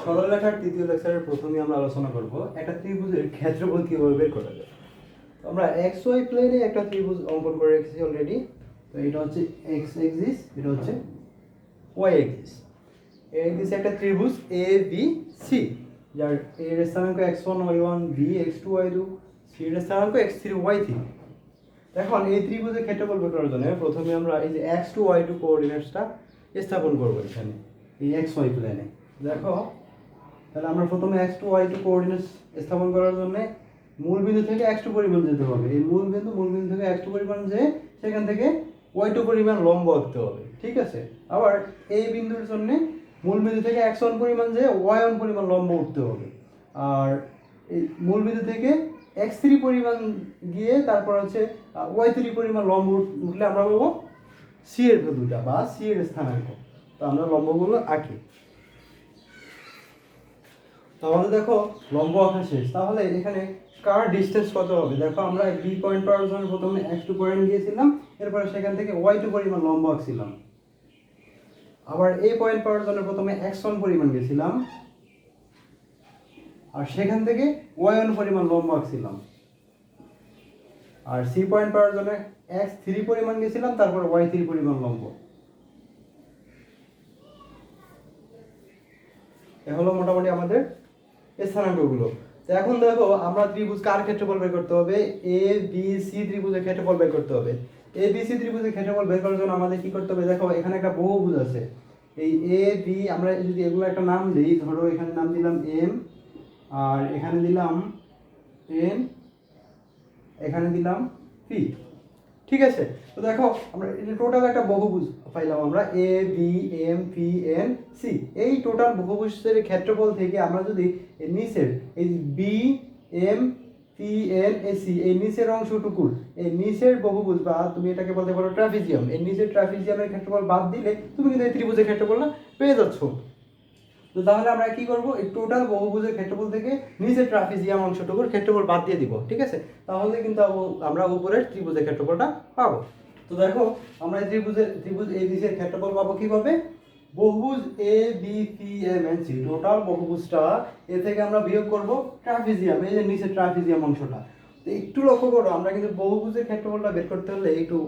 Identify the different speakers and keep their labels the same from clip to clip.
Speaker 1: সরলরেখার তৃতীয় লেকচারের প্রথমে আমরা আলোচনা করব একটা ত্রিভুজের ক্ষেত্রফল কিভাবে বের করা যায়। তো আমরা এক্স ওয়াই প্লেনে একটা ত্রিভুজ অঙ্কন করে রেখেছি অলরেডি। তো এটা হচ্ছে এক্স এক্সিস, এটা হচ্ছে ওয়াই এক্সিস। এই এক্সিসে একটা ত্রিভুজ এ বি সি, যার এর স্থানাঙ্ক x1 y1, b x2 y2, c এর স্থানাঙ্ক x3 y3। এখন এই ত্রিভুজের ক্ষেত্রফল বের করার জন্য প্রথমে আমরা এই যে x2 y2 কোঅর্ডিনেটসটা স্থাপন করব এখানে এই xy প্লেনে। দেখো, তাহলে আমরা প্রথমে x2 y2 কোঅর্ডিনেটস স্থাপন করার জন্য মূল বিন্দু থেকে x2 পরিমাণ যেতে হবে। এই মূল বিন্দু থেকে x2 পরিমাণ যে সেখান থেকে y2 পরিমাণ লম্ব আঁকতে হবে, ঠিক আছে। আবার এই বিন্দুর জন্য মূল বিন্দু থেকে x1 পরিমাণ যে y1 পরিমাণ লম্ব উঠতে হবে। আর এই মূল বিন্দু থেকে x3 পরিমাণ গিয়ে তারপর হচ্ছে y3 পরিমাণ লম্ব উঠলে আমরা পাবো c এর ভ্যালুটা বা c এর স্থানাঙ্ক। তো আমরা লম্বগুলো আঁকি। তো আমাদের দেখো লম্ব আঁকা শেষ। তাহলে এখানে কার ডিসটেন্স কত হবে? দেখো, আমরা বি পয়েন্ট পাওয়ার জন্য প্রথমে x2 পয়েন্ট গিয়েছিলাম, এরপরে সেখান থেকে y2 পরিমাণ লম্ব আঁকছিলাম। আবার এই পয়েন্ট পাওয়ার জন্য প্রথমে x1 পরিমাণ গেছিলাম, আর সেখান থেকে y1 পরিমাণ লম্ব আঁকছিলাম। আর সি পয়েন্ট পাওয়ার জন্য x3 পরিমাণ গেছিলাম, তারপর y3 পরিমাণ লম্ব। এ হলো মোটামুটি আমাদের স্থানাঙ্কগুলো। তো এখন দেখো, আমরা ত্রিভুজ কার ক্ষেত্রফল বের করতে হবে? এ বি সি ত্রিভুজের ক্ষেত্রফল বের করতে হবে। এ বি সি ত্রিভুজের ক্ষেত্রফল বের করার জন্য আমাদের কি করতে হবে? দেখো, এখানে একটা বহুভুজ আছে। এই এ বি আমরা যদি এগুলো একটা নাম দিই, ধরো এখানে নাম দিলাম এম, আর এখানে দিলাম এন, এখানে দিলাম পি, ঠিক আছে। তো দেখো, আমরা টোটাল একটা বহুভুজ পাইলাম আমরা, A B M P N C. এই টোটাল বহুভুজের ক্ষেত্রফল থেকে আমরা যদি নিচের এই B M P N A C এই নিচের অংশটুকুর এই নিচের বহুভুজ, বা তুমি এটাকে বলতে পারো ট্রাপিজিয়াম, এই নিচের ট্রাপিজিয়ামের ক্ষেত্রফল বাদ দিলে তুমি কিন্তু এই ত্রিভুজের ক্ষেত্রফলটা পেয়ে যাচ্ছ। তো তাহলে আমরা কি করব? এই টোটাল বহুভুজের ক্ষেত্রফল থেকে নিচের ট্রাপিজিয়াম অংশটুকুর ক্ষেত্রফল বাদ দিয়ে দিব, ঠিক আছে। তাহলে কিন্তু আমরা উপরের ত্রিভুজের ক্ষেত্রফলটা পাবো। তো দেখো, আমরা ত্রিভুজ ABC এর ক্ষেত্রফল পাবো কিভাবে? বহুভুজ A B P M N C, total বহুভুজটা এ থেকে আমরা বিয়োগ করব ট্রাপিজিয়াম, এই যে নিচের ট্রাপিজিয়াম অংশটা। তো একটু লক্ষ্য করো, আমরা কিন্তু বহুভুজের ক্ষেত্রফলটা বের করতে হলে একটু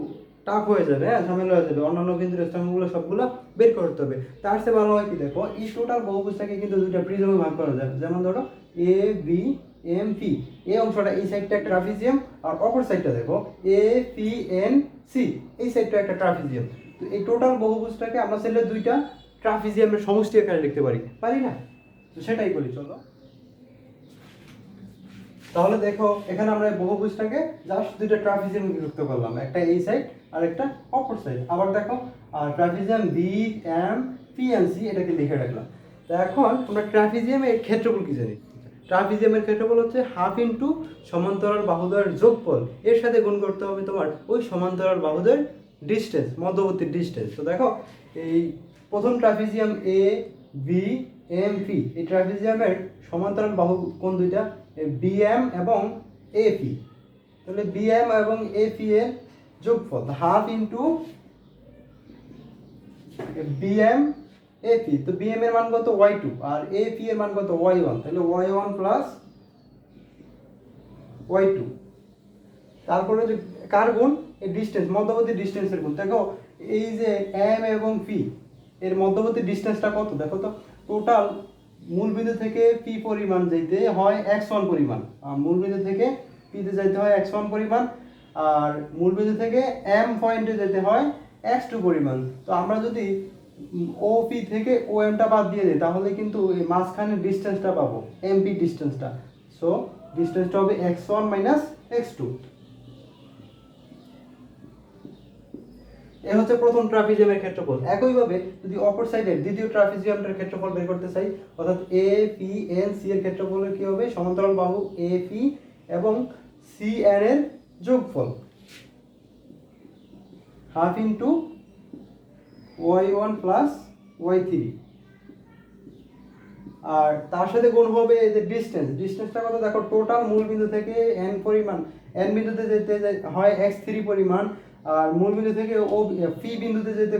Speaker 1: টাফ হয়ে যাবে, হ্যাঁ, ঝামেলা হয়ে যাবে। অন্যান্য কিন্তু স্থানগুলো সবগুলো বের করতে হবে। তার চেয়ে ভালো হয় কি, দেখো, এই টোটাল বহুভুজটাকে কিন্তু দুইটা প্রিজমে ভাগ করা যায়। যেমন ধরো এ বি এম পি, এই অংশটা এই সাইডটা একটা ট্রাপিজিয়াম, আর অপর সাইডটা দেখো এ পি এন সি, এই সাইডটা একটা ট্রাপিজিয়াম। তো এই টোটাল বহুভুজটাকে আমরা চাইলে দুইটা ট্রাপিজিয়ামের সমষ্টি আকারে লিখতে পারি না? তো সেটাই করি, চলো। তাহলে দেখো, এখানে আমরা বহুভুজটাকে জাস্ট দুইটা ট্রাপিজিয়াম যুক্ত করলাম, একটা এই সাইড আর একটা অপর সাইড। আবার দেখো, trapezium B M P N C এটাকে লিখে রাখলাম। তো এখন তোমরা ট্রাপিজিয়ামের ক্ষেত্রফল কি জানি? ট্রাপিজিয়ামের ক্ষেত্রফল হচ্ছে হাফ ইন্টু সমান্তরাল বাহুদ্বয়ের যোগফল, এর সাথে গুণ করতে হবে তোমার ওই সমান্তরাল বাহুদ্বয়ের ডিস্টেন্স, মধ্যবর্তী ডিস্টেন্স। তো দেখো, এই প্রথম ট্রাপিজিয়াম এ বি এম পি, এই ট্রাপিজিয়ামের সমান্তরাল বাহু কোণ দুইটা? বিএম এবং এপি। তাহলে বিএম এবং এপি এর যোগফল হাফ ইন্টু বিএম এপি। তো বিএম এর মান কত? y2, আর এপি এর মান কত? y1। তাহলে y1 প্লাস y2। তারপরে যে কার গুণ? এই ডিসটেন্স, মধ্যবর্তী ডিসটেন্সের গুণ। দেখো, এই যে এম এবং পি এর মধ্যবর্তী ডিসটেন্সটা কত? দেখো তো, টোটাল মূল বিন্দু থেকে পি পরিমাণ যেতে হয় x1 পরিমাণ, আর মূল বিন্দু থেকে পিতে যেতে হয় x1 পরিমাণ, আর মূল বিন্দু থেকে এম পয়েন্টে যেতে হয় x2 পরিমাণ। তো আমরা যদি ও পি থেকে ও এমটা বাদ দিয়ে দিই, তাহলে কিন্তু এই মাঝখানের ডিসটেন্সটা পাবো, এমপি ডিসটেন্সটা। সো ডিসটেন্সটা হবে x1 মাইনাস x2। এ হচ্ছে প্রথম ট্রাপিজিয়ামের ক্ষেত্রফল। একইভাবে যদি অপর সাইডের দ্বিতীয় ট্রাপিজিয়ামটার ক্ষেত্রফল বের করতে চাই, অর্থাৎ এ পি এন সি এর ক্ষেত্রফলের কি হবে? সমান্তরাল বাহু এ পি এবং সি এন এর যোগফল half into y1 plus y3, আর তার সাথে গুণ হবে এই যে ডিসটেন্সটা কত? দেখো, টোটাল মূল বিন্দু থেকে এন পরিমাণ, এন বিন্দুতে যেতে হয় x3 পরিমাণ, আর মূল বিন্দু থেকে ও পি বিন্দুতে যেতে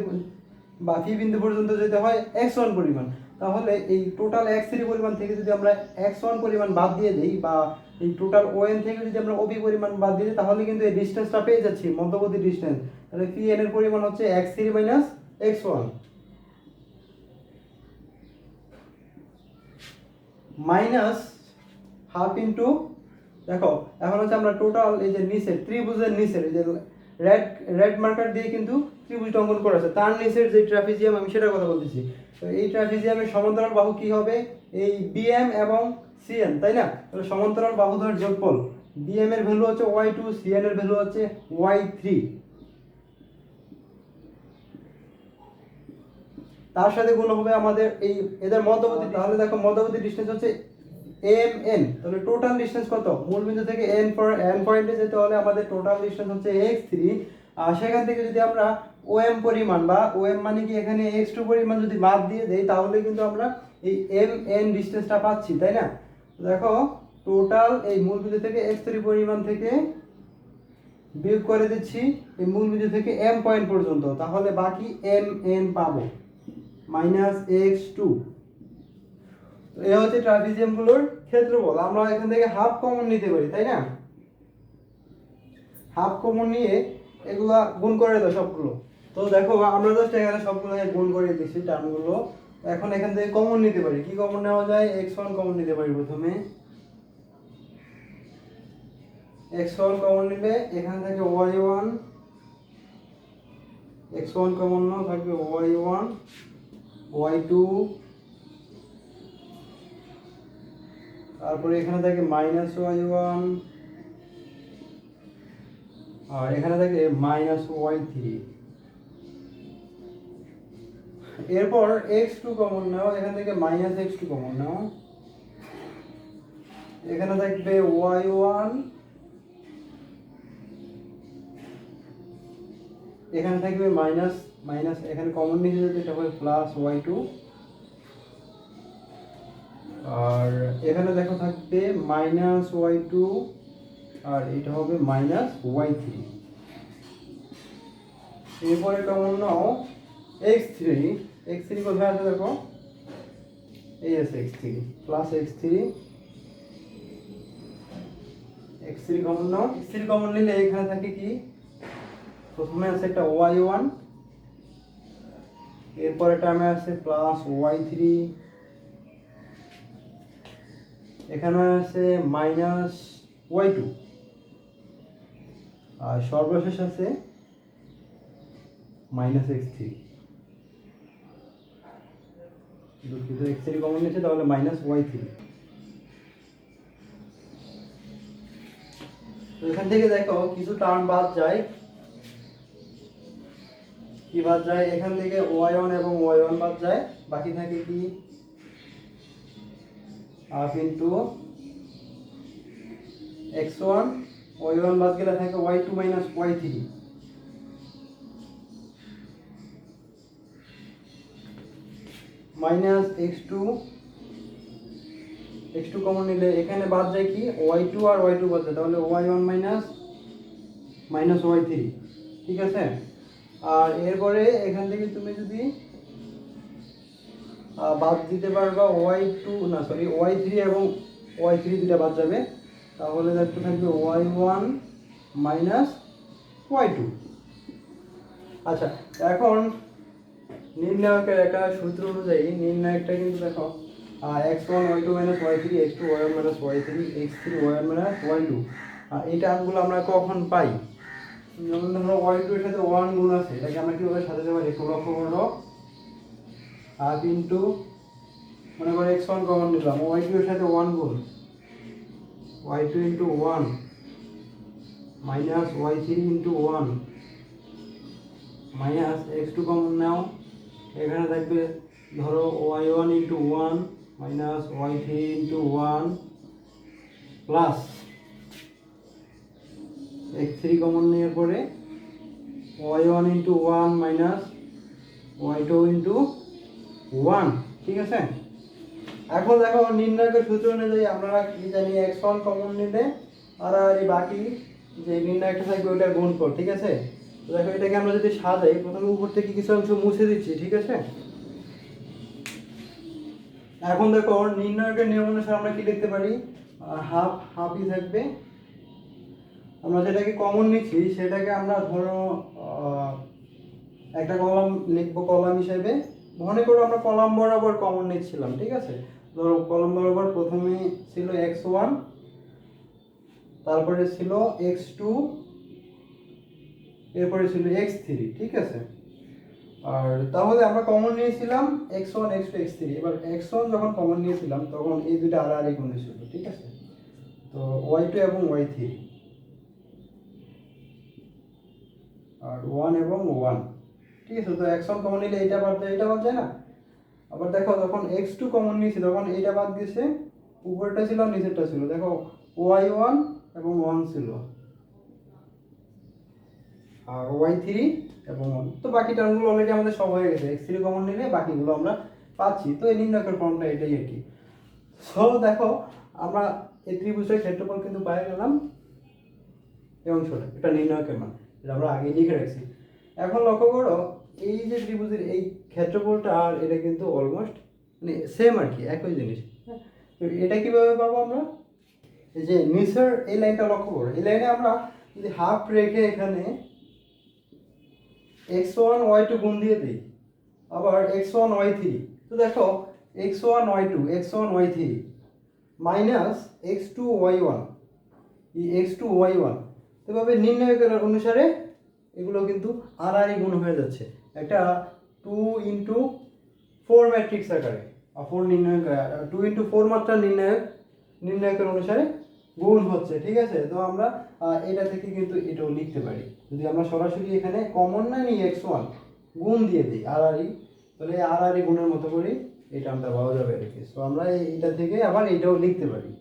Speaker 1: বা পি বিন্দু পর্যন্ত যেতে হয় x1 পরিমাণ। তাহলে এই টোটাল x3 পরিমাণ থেকে যদি আমরা x1 পরিমাণ বাদ দিয়ে দিই বা এই টোটাল ON থেকে যদি আমরা OB পরিমাণ বাদ দিয়ে দিই তাহলে কিন্তু এই ডিসটেন্সটা পেয়ে যাচ্ছি, মধ্যবর্তী ডিসটেন্স। তাহলে Pn এর পরিমাণ হচ্ছে x3 - x1 minus half into, দেখো এখন হচ্ছে আমরা টোটাল এই যে নিচের ত্রিভুজের নিচের এই যে রেড মার্কার দিয়ে কিন্তু ত্রিভুজটা অঙ্কন করা আছে, তার নিচের যে ট্রাপিজিয়াম আমি সেটার কথা বলতেছি। তো এই ট্রাপিজিয়ামের সমান্তরাল বাহু কি হবে? এই BM এবং CN, তাই না? তাহলে সমান্তরাল বাহুদ্বয়ের যোগফল BM এর ভ্যালু হচ্ছে y2, CN এর ভ্যালু হচ্ছে y3। তার সাথে গুণ হবে আমাদের এই এদের মধ্যবর্তী, তাহলে দেখো মধ্যবর্তী ডিসটেন্স হচ্ছে MN। তাহলে টোটাল ডিসটেন্স কত? মূলবিন্দু থেকে n পয়েন্টে যেতে হলে আমাদের টোটাল ডিসটেন্স হচ্ছে x3। আর সেখান থেকে যদি আমরা OM পরিমাণ বা OM মানে কি এখানে x2 পরিমাণ যদি বাদ দিয়ে দেই তাহলে কিন্তু আমরা এই MN ডিসটেন্সটা পাচ্ছি, তাই না? দেখো টোটাল এই মূলবিন্দু থেকে x3 পরিমাণ থেকে বিয়োগ করে দিচ্ছি এই মূলবিন্দু থেকে M পয়েন্ট পর্যন্ত, তাহলে বাকি MN পাবো -x2। এই হচ্ছে ট্রাপিজিয়ামগুলোর ক্ষেত্রফল। আমরা এখান থেকে হাফ কমন নিতে পারি, তাই না? হাফ কমন নিয়ে এগুলা গুণ করে দাও সবগুলো। তো দেখো আমরা জাস্ট এখানে সবগুলো গুণ করে দিচ্ছি টার্মগুলো। এখন এখান থেকে কমন নিতে পারি। কি কমন নেওয়া যায়? x1 কমন নিতে পারি প্রথমে। x1 কমন নিলে এখান থেকে y1, x1 কমন নাও, থাকবে y1, y2, তারপরে এখানে থাকে -y1 আর এখানে থাকে -y3। এরপর x2 কমন নাও, এখান থেকে -x2 কমন নাও, এখানে থাকবে y1, এখানে থাকবে মাইনাস, এখানে কমন নিয়ে যেতে এটা হবে +y2 আর এখানে দেখো থাকবে -y2 আর এটা হবে -y3। এরপরে কমন নাও x3 কোথায় আছে দেখো, এই আছে x3 x3 কমন নাও। x3 কমন নিলে এখানে থাকে কি, প্রথমে আছে একটা y1, এরপরে টার্মে আছে +y3, এখানে আছে -y2 আর সর্বশেষ আছে -x3। দুঃখিত, x3 কমন নিয়েছে তাহলে -y3। তো এখান থেকে দেখো কিছু টার্ম বাদ যায়। কি বাদ যায়? এখান থেকে y1 এবং y1 বাদ যায়, বাকি থাকে কি হাফ ইন্টু x1, y1 বাদ গেলে থাকে y2 - y3। x2 কমন নিলে এখানে বাদ যায় কি y2 আর y2 বাদ যায়, তাহলে y1 -y3, ঠিক আছে? আর এরপরে এখান থেকে তুমি যদি বাদ দিতে পারবা y3 এবং y3 দুটা বাদ যাবে, তাহলে দেখতে থাকবে y1 - y2। আচ্ছা, এখন নির্ণায়কের একটা সূত্র অনুযায়ী নির্ণায়কটা কিন্তু দেখো x1 y2 - y3, x2 y1 - y3, x3 y1 - y2। এই টার্মগুলো আমরা কখন পাই? যেমন ধরো y2 এর সাথে 1 গুণ আছে, এটাকে আমরা কিভাবে সাজাতে পারি একটু লক্ষ্য করো। হাফ ইন্টু, মনে করো x1 কমন নিলাম, y2 এর সাথে 1 গুণ, y2 * 1 -y3 * 1 -x2 কমন নাও, এখানে থাকবে ধরো y1 * 1 -y3 * 1 plus x3 common নেওয়ার পরে y1 * 1 y2 * 1, ঠিক আছে? এখন দেখো নির্ণায়কের সূত্র অনুযায়ী আমরা কি জানি, x1 কমন নিলে আর এই বাকি যে নির্ণায়কটা থাকবে ওটার গুণফল, ঠিক আছে? তো দেখো এটাকে আমরা যদি সাজাই, প্রথমে উপর থেকে কিছু অংশ মুছে দিচ্ছি, ঠিক আছে? এখন দেখো নির্ণায়কের নিয়ম অনুসারে আমরা কি লিখতে পারি, হাফ হাফই থাকবে। আমরা যেটাকে কমন নিচ্ছি সেটাকে আমরা ধরো একটা কলাম লিখবো কলাম হিসেবে, মনে করো আমরা কলাম বরাবর কমন নিচ্ছিলাম, ঠিক আছে। ধরো কলাম বরাবর প্রথমে ছিল x1, তারপরে ছিল x2, এরপরে ছিল x3, ঠিক আছে। আর তাহলে আমরা কমন নিয়েছিলাম x1 x2 x3। এবার x1 যখন কমন নিয়েছিলাম তখন এই দুটো আর গুণ ছিল, ঠিক আছে। তো y2 এবং y3 আর 1 এবং 1, ঠিক আছে। তো x1 কমন নিলে এটা বাদ যায়, এটা বাদ যায় না। আবার দেখো যখন x2 কমন নিয়েছি তখন এইটা বাদ গেছে, উপরেরটা ছিল আর নিচেরটা ছিল। দেখো y1 এবং 1 ছিল আর y3 এবং 1। তো বাকি টার্মগুলো অলরেডি আমাদের সব হয়ে গেছে, x3 কমন নিলে বাকিগুলো আমরা পাচ্ছি। তো এই নির্ণয়কের ফর্মটা এটাই আর কি। সো দেখো আমরা এই ত্রিভুজের ক্ষেত্রফল কিন্তু পেয়ে গেলাম এই অংশটা, এটা নির্ণয়কের মান, এটা আমরা আগে লিখে রাখছি। এখন লক্ষ্য করো এই যে ত্রিভুজের এই ক্ষেত্রফলটা আর এটা কিন্তু অলমোস্ট মানে সেম আর কি, একই জিনিস। তো এটা কিভাবে পাবো আমরা, এই যে নিচের এই লাইনটা লক্ষ্য করো, এই লাইনে আমরা যদি হাফ রেখে এখানে x1 y2 গুণ দিয়ে দিই, আবার x1 y3, তো দেখো x1 y2 x1 y3 minus x2 y1 এই x2 y1, এভাবে নির্ণয়কের অনুসারে এগুলো কিন্তু আর আর গুণ হয়ে যাচ্ছে, একটা 2x4 ম্যাট্রিক্স আকারে। 4 নির্ণায়ক 2x4 মাত্রা নির্ণায়কের অনুসারে গুণ হচ্ছে, ঠিক আছে। তো আমরা এটা থেকে কিন্তু এটাও লিখতে পারি, যদি আমরা সরাসরি এখানে কমন না নিয়ে x1 গুণ দিয়ে দিই আর আর, তাহলে আর আর গুণের মতো করে এটা আমরা পাওয়া যাবে আর কি। সো আমরা এটা থেকে আবার এটাও লিখতে পারি।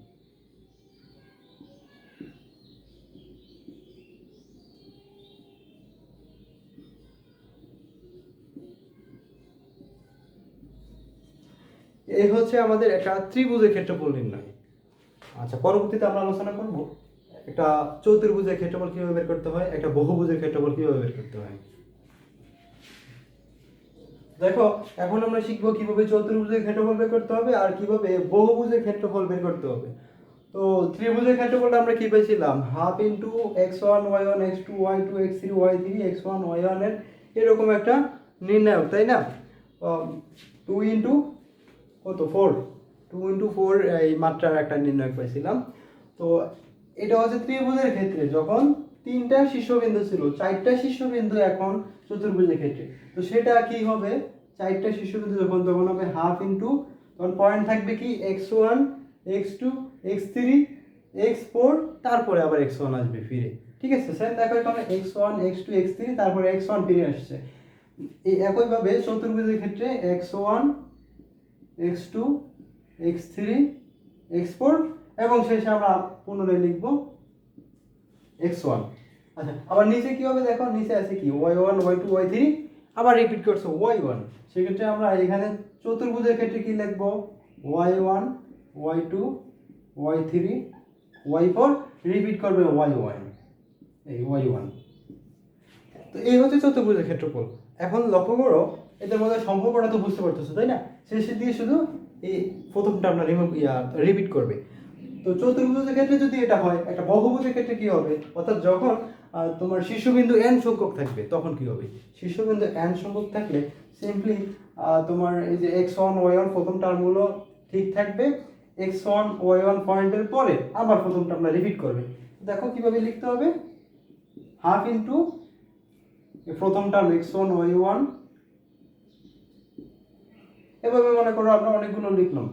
Speaker 1: এই হচ্ছে আমাদের একটা ত্রিভুজের ক্ষেত্রফল নির্ণয়। আচ্ছা, পরবর্তীতে আমরা আলোচনা করব একটা চতুর্ভুজের ক্ষেত্রফল কিভাবে বের করতে হয়, একটা বহুভুজের ক্ষেত্রফল কিভাবে বের করতে হয়। দেখো এখন আমরা শিখবো কিভাবে চতুর্ভুজের ক্ষেত্রফল বের করতে হবে আর কিভাবে বহুভুজের ক্ষেত্রফল বের করতে হবে। তো ত্রিভুজের ক্ষেত্রফলটা আমরা কি পেয়েছিলাম, half into x1 y1 x2 y2 x3 y3 x1 y1 এর এরকম একটা নির্ণায়ক, তাই না। 2 ইন্টু কত 4, 2x4 এই মাত্রার একটা নির্ণয় পাইছিলাম। তো এটা হচ্ছে ত্রিভুজের ক্ষেত্রে যখন তিনটা শীর্ষবিন্দু ছিল, চারটা শীর্ষবিন্দু এখন চতুর্ভুজের ক্ষেত্রে। তো সেটা কি হবে, চারটা শীর্ষবিন্দু যখন তখন হবে হাফ ইন্টু, তখন পয়েন্ট থাকবে কি x1 x2 x3 x4, তারপরে আবার x1 আসবে ফিরে, ঠিক আছে। স্যার দেখো এখানে x1 x2 x3 তারপরে x1 ফিরে আসছে। এই একইভাবে চতুর্ভুজের ক্ষেত্রে x1 x2 x3 x4 এবং শেষে আমরা পুনরায় লিখব x1। আচ্ছা, আবার নিচে কি হবে দেখো, নিচে আছে কি y1 y2 y3, আবার রিপিট করছে y1। সেক্ষেত্রে আমরা এখানে চতুর্ভুজের ক্ষেত্রে কি লিখব, y1 y2 y3 y4, repeat করবে y1, এই y1। তো এই হচ্ছে চতুর্ভুজের ক্ষেত্রফল। এখন লক্ষ্য করো এদের মধ্যে সম্পর্কটা তো বুঝতে পারতেছো, তাই না। শেষে দিয়ে শুধু এই প্রথমটা আমরা রিপিট করবে। তো চতুর্ভুজের ক্ষেত্রে যদি এটা হয়, একটা বহুভুজের ক্ষেত্রে কি হবে, অর্থাৎ যখন তোমার শীর্ষবিন্দু n সংখ্যক থাকবে তখন কি হবে, শীর্ষবিন্দু n সংখ্যক থাকলে সিম্পলি তোমার এই যে x1 y1 প্রথম টার্মগুলো ঠিক থাকবে, x1 y1 পয়েন্টের পরে আবার প্রথমটা আমরা রিপিট করবে। দেখো কিভাবে লিখতে হবে, হাফ ইন্টু প্রথম টার্ম x1 y1, এভাবে মনে করো আমরা অনেকগুলো লিখলাম,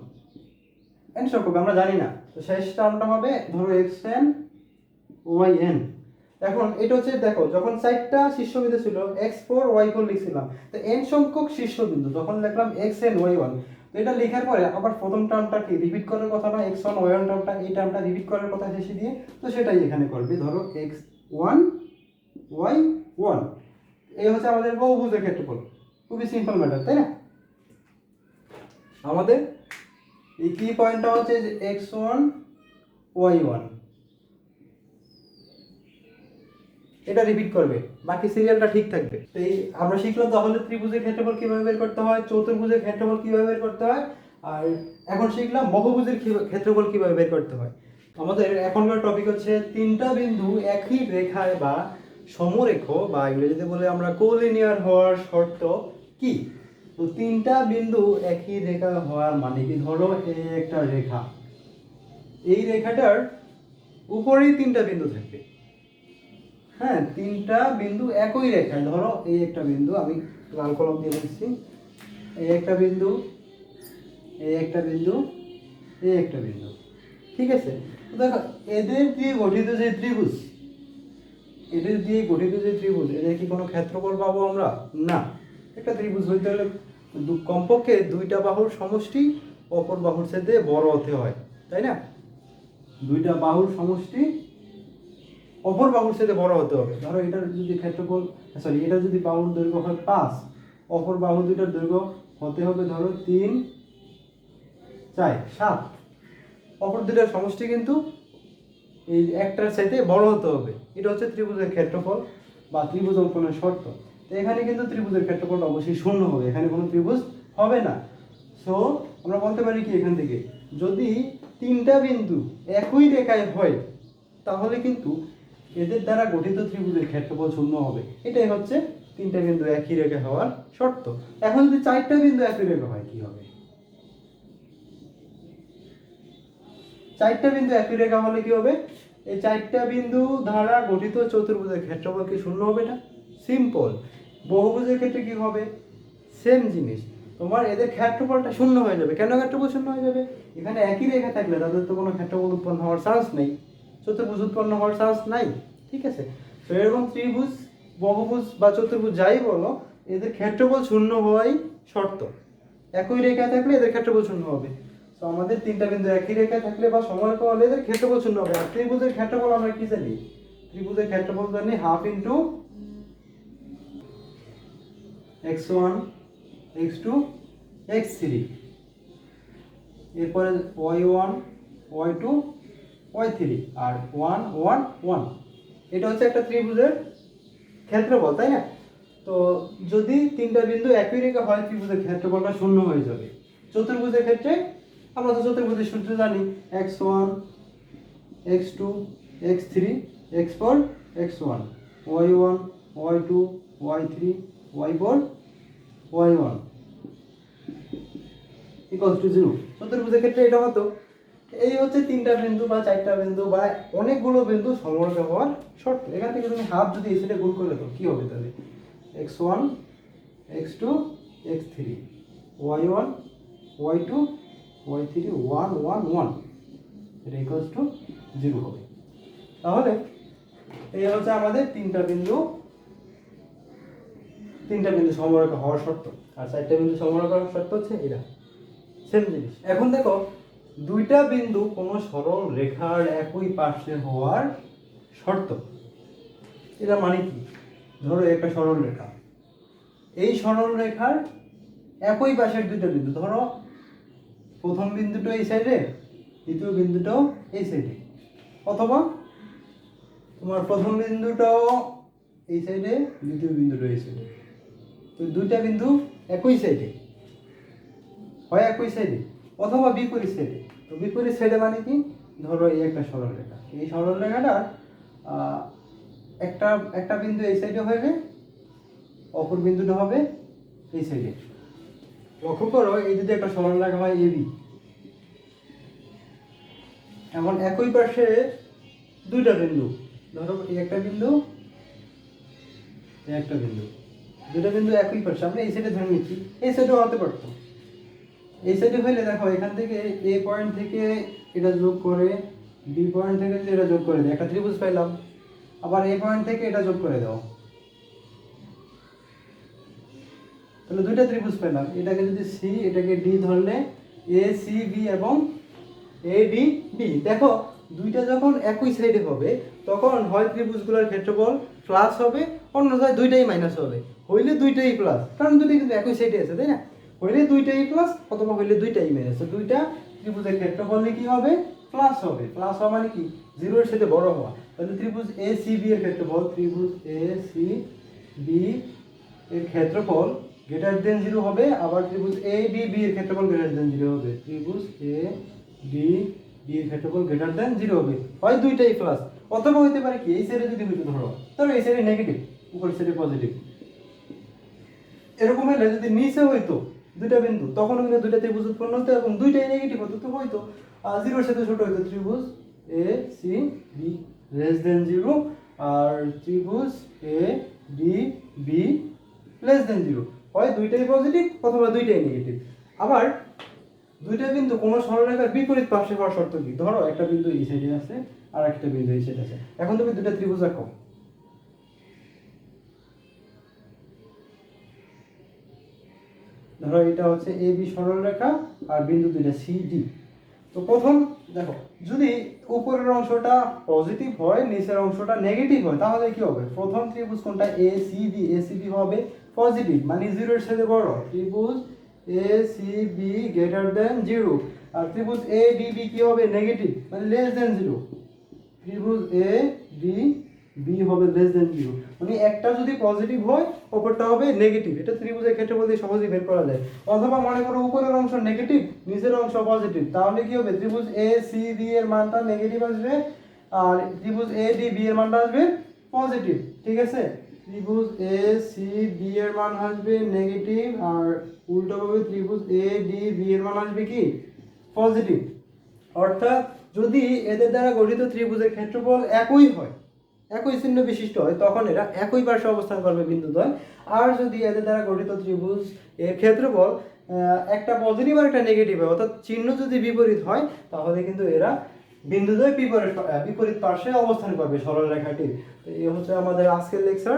Speaker 1: n সংখ্যক আমরা জানি না। তো শেষ টার্মটা হবে ধরো xn yn। এখন এটা হচ্ছে দেখো যখন চারটা শীর্ষবিন্দু ছিল x4 y4 লিখছিলাম, তো n সংখ্যক শীর্ষবিন্দু তখন লিখলাম xn y1। তো এটা লেখার পরে আবার প্রথম টার্মটা কি রিপিট করার কথা না, x1 y1 টার্মটা, এই টার্মটা রিপিট করার কথা শেষে দিয়ে, তো সেটাই এখানে করবে, ধরো x1 y1। এই হচ্ছে আমাদের বহুভুজের ক্ষেত্রফল, খুবই সিম্পল ম্যাটার, তাই না। আমাদের এই কি পয়েন্টটা হচ্ছে যে x1 y1, এটা রিপিট করবে, বাকি সিরিয়ালটা ঠিক থাকবে। তো এই আমরা শিখলাম তাহলে ত্রিভুজের ক্ষেত্রফল কিভাবে বের করতে হয়, চতুর্ভুজের ক্ষেত্রফল কিভাবে বের করতে হয়, আর এখন শিখলাম বহুভুজের ক্ষেত্রফল কিভাবে বের করতে হয়। আমাদের এখনকার টপিক হচ্ছে তিনটা বিন্দু একই রেখায় বা সমরেখ বা ইংরেজিতে বলে আমরা কোলিনিয়ার হওয়ার শর্ত কি। তো তিনটা বিন্দু একই রেখা হওয়ার মানে কি, ধরো এই একটা রেখা, এই রেখাটার উপরেই তিনটা বিন্দু থাকবে। হ্যাঁ, তিনটা বিন্দু একই রেখায়, ধরো এই একটা বিন্দু, আমি লাল কলম দিয়ে দিচ্ছি, এই একটা বিন্দু, এই একটা বিন্দু, এই একটা বিন্দু, ঠিক আছে। দেখো এদের দিয়ে গঠিত যে ত্রিভুজ, এদের দিয়ে গঠিত যে ত্রিভুজ, এদের কি কোনো ক্ষেত্রফল পাবো আমরা? না। একটা ত্রিভুজ হইতে হলে কমপক্ষে দুইটা বাহুর সমষ্টি অপর বাহুর সাথে বড় হতে হয়, তাই না? দুইটা বাহুর সমষ্টি অপর বাহুর সাথে বড় হতে হবে। ধরো এটার যদি ক্ষেত্রফল, সরি, এটা যদি বাহুর দৈর্ঘ্য হয় 5, অপর বাহু দুইটার দৈর্ঘ্য হতে হবে ধরো 3, 4, 7। অপর দুইটার সমষ্টি কিন্তু এই একটার সাথে বড় হতে হবে। এটা হচ্ছে ত্রিভুজের ক্ষেত্রফল বা ত্রিভুজ অঙ্কনের শর্ত। তো এখানে কিন্তু ত্রিভুজের ক্ষেত্রফল অবশ্যই শূন্য হবে, এখানে কোনো ত্রিভুজ হবে না। সো আমরা বলতে পারি কি, এখান থেকে যদি তিনটা বিন্দু একই রেখায় হয় তাহলে কিন্তু এদের দ্বারা গঠিত ত্রিভুজের ক্ষেত্রফল শূন্য হবে। এটাই হচ্ছে তিনটা বিন্দু একই রেখা হওয়ার শর্ত। এখন যদি চারটা বিন্দু একই রেখা হয় কি হবে? চারটা বিন্দু একই রেখা হলে কি হবে? এই চারটা বিন্দু দ্বারা গঠিত চতুর্ভুজের ক্ষেত্রফল কি শূন্য হবে না? সিম্পল। বহুভুজের ক্ষেত্রে কি হবে? সেম জিনিস, তোমার এদের ক্ষেত্রফলটা শূন্য হয়ে যাবে। কেন ক্ষেত্রফল শূন্য হয়ে যাবে? এখানে একই রেখা থাকলে তাদের তো কোনো ক্ষেত্রফল উৎপন্ন হওয়ার চান্স নেই, চতুর্ভুজ উৎপন্ন হওয়ার চান্স নাই, ঠিক আছে। তো এরকম ত্রিভুজ, বহুভুজ বা চতুর্ভুজ যাই বলো, এদের ক্ষেত্রফল শূন্য হওয়াই শর্ত। একই রেখা থাকলে এদের ক্ষেত্রফল শূন্য হবে। তো আমাদের তিনটা বিন্দু একই রেখায় থাকলে বা সমরেখা হলে এদের ক্ষেত্রফল শূন্য হবে। আর ত্রিভুজের ক্ষেত্রফল আমরা কি জানি? ত্রিভুজের ক্ষেত্রফল জানি half into x1, x2, x3, এরপরে y1, y2, y3 আর 1, 1, 1। এটা হচ্ছে একটা ত্রিভুজের ক্ষেত্রফল, তাই না? তো যদি তিনটা বিন্দু একই রেখা হয় ত্রিভুজের ক্ষেত্রফলটা শূন্য হয়ে যাবে। চতুর্ভুজের ক্ষেত্রে আমরা তো চতুর্ভুজের সূত্র জানি, x1, x2, x3, x4, x1, y1, y2, y3, y4, y1 equals to 0। চতুর্ভুজের ক্ষেত্রে এটা হতো। এই হচ্ছে তিনটা বিন্দু বা চারটা বিন্দু বা অনেকগুলো বিন্দু সমরেখা হওয়ার শর্ত। এখান থেকে তুমি হাফ যদি এই সাইডে গুণ করে দাও কি হবে তাহলে? x1, x2, x3, y1, y2, y3, 1, 1, 1, এটা ইকুয়ালস টু 0 হবে। তাহলে এই হচ্ছে আমাদের তিনটা বিন্দু সমরেখা হওয়ার শর্ত। আর চারটা বিন্দু সমরেখা হওয়ার শর্ত হচ্ছে এটা, সেম জিনিস। এখন দেখো দুইটা বিন্দু কোনো সরল রেখার একই পাশে হওয়ার শর্ত। এটা মানে কি? ধরো একটা সরল রেখা, এই সরল রেখার একই পাশের দুইটা বিন্দু, ধরো প্রথম বিন্দুটা এই সাইডে, দ্বিতীয় বিন্দুটাও এই সাইডে, অথবা তোমার প্রথম বিন্দুটাও এই সাইডে, দ্বিতীয় বিন্দুটাও এই সাইডে। তো দুইটা বিন্দু একই সাইডে, হয় একই সাইডে অথবা বিপরীত সাইডে। তো বিপরীত সাইডে মানে কি? ধরো এই একটা সরল রেখা, এই সরল রেখাটার একটা বিন্দু এই সাইডে হবে, অপর বিন্দুটা হবে এই সাইডে। লক্ষ্য করো, এই যদি একটা সরল রেখা হয় এবি, এমন একই পাশে দুইটা বিন্দু, ধরো এই একটা বিন্দু, এই একটা বিন্দু, দুইটা বিন্দু একই পাশে, আমরা এই সাইডে ধরে নিচ্ছি, এই সাইডেও হতে পারতো। এই সাইডে হইলে দেখো এখান থেকে এ পয়েন্ট থেকে এটা যোগ করে, বি পয়েন্ট থেকে যদি এটা যোগ করে দেয়, একটা ত্রিভুজ পাইলাম। আবার এ পয়েন্ট থেকে এটা যোগ করে দাও, তাহলে দুইটা ত্রিভুজ পেলাম। এটাকে যদি সি, এটাকে ডি ধরলে এ সি বি এবং এ ডি বি। দেখো দুইটা যখন একই সাইডে হবে তখন হয় ত্রিভুজগুলোর ক্ষেত্রফল প্লাস হবে, অন্যথায় দুইটাই মাইনাস হবে। হইলে দুইটাই প্লাস, কারণ দুইটাই কিন্তু একই সাইডে আছে, তাই না? হইলে দুইটাই প্লাস অথবা হইলে দুইটাই মাইনাস। তো দুইটা ত্রিভুজের ক্ষেত্রফল কি হবে? প্লাস হবে। প্লাস হওয়া মানে কি? 0 এর সাথে বড় হওয়া। তাহলে ত্রিভুজ এ সি বি এর ক্ষেত্রফল, ত্রিভুজ এ সি বি এর ক্ষেত্রফল গ্রেটার দেন 0 হবে, আবার ত্রিভুজ এ ডি বি এর ক্ষেত্রফল গ্রেটার দেন 0 হবে। ত্রিভুজ এ ডি বি এর ক্ষেত্রফল গ্রেটার দেন 0 হবে, হয় দুইটাই প্লাস, অথবা হইতে পারে কি এই সাইডে যদি হইতো ধরো এই সাইডে নেগেটিভ, উপরের সাইডে পজিটিভ, এরকম হলে যদি নিচে হইতো দুইটা বিন্দু তখন কিন্তু দুইটা ত্রিভুজ উৎপন্ন হতো এবং দুইটাই নেগেটিভ হতো, তো হয়তো 0 এর সাথে ছোট হইতো ত্রিভুজ A C B less than 0, আর ত্রিভুজ A D B less than 0, হয় দুইটাই পজিটিভ অথবা দুইটাই নেগেটিভ। আবার দুইটা বিন্দু কোনো সরলরেখার বিপরীত পাশে হওয়ার শর্ত কি? ধরো একটা বিন্দু এই সাইডে আছে আর একটা বিন্দু এই সাইডে আছে, এখন তুমি দুইটা ত্রিভুজ আঁকো। ধরো এটা হচ্ছে এ বি সরলরেখা আর বিন্দু দুইটা সি ডি। তো প্রথম দেখো, যদি উপরের অংশটা পজিটিভ হয় নিচের অংশটা নেগেটিভ হয় তাহলে কি হবে? প্রথম ত্রিভুজ কোনটা? A C B, A C B হবে পজিটিভ মানে 0 এর সাথে বড়, ত্রিভুজ A C B greater than 0, আর ত্রিভুজ এ ডি বি কি হবে? নেগেটিভ মানে লেস দেন 0, ত্রিভুজ এ ডি বি হবে লেস দেন 0, মানে একটা যদি পজিটিভ হয় অপরটা হবে নেগেটিভ। এটা ত্রিভুজের ক্ষেত্রে বলতে সহজেই বের করা যায়। অথবা মনে করো উপরের অংশ নেগেটিভ নিচের অংশ পজিটিভ, তাহলে কি হবে? ত্রিভুজ এ সি বি এর মানটা নেগেটিভ আসবে আর ত্রিভুজ এ ডি বি এর মানটা আসবে পজিটিভ, ঠিক আছে? ত্রিভুজ এ সি বি এর মান আসবে নেগেটিভ আর উল্টোভাবে ত্রিভুজ এ ডি বি এর মান আসবে কি? পজিটিভ। অর্থাৎ যদি এদের দ্বারা গঠিত ত্রিভুজের ক্ষেত্রফল একই হয়, একই চিহ্ন বিশিষ্ট হয়, তখন এরা একই পার্শ্বে অবস্থান করবে বিন্দুদ্বয়। আর যদি এদের দ্বারা গঠিত ত্রিভুজ এর ক্ষেত্রফল একটা পজিটিভ আর একটা নেগেটিভ হয়, অর্থাৎ চিহ্ন যদি বিপরীত হয় তাহলে কিন্তু এরা বিন্দুদ্বয় বিপরীত পার্শ্বে অবস্থান করবে সরল রেখাটির। তো এই হচ্ছে আমাদের আজকের লেকচার।